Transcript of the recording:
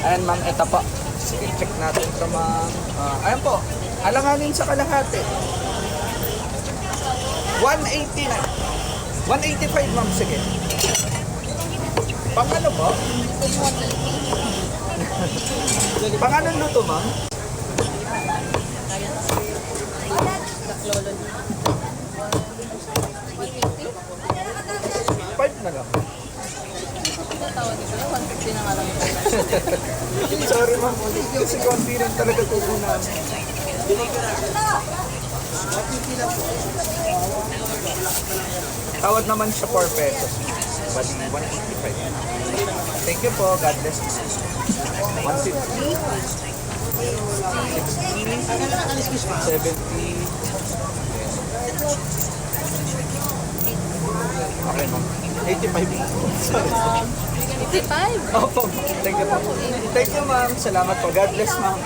Ayan ma'am, ito po. Sige, check natin ito ma'am. Ayan po, alanganin sa kalahati. 180 na. 185 ma'am, sige. Pang ano po? Pang anong luto ma'am? Five na lang. Sorry ma'am, kasi konti rin talaga tubo namin. Tawad naman siya 4 pesos. Bali, 185. Thank you po, God bless you. 150. 60. 70. Okay ma'am. 85. Sorry. 55? Opo, thank you po. Thank you ma'am. Salamat po. God bless ma'am.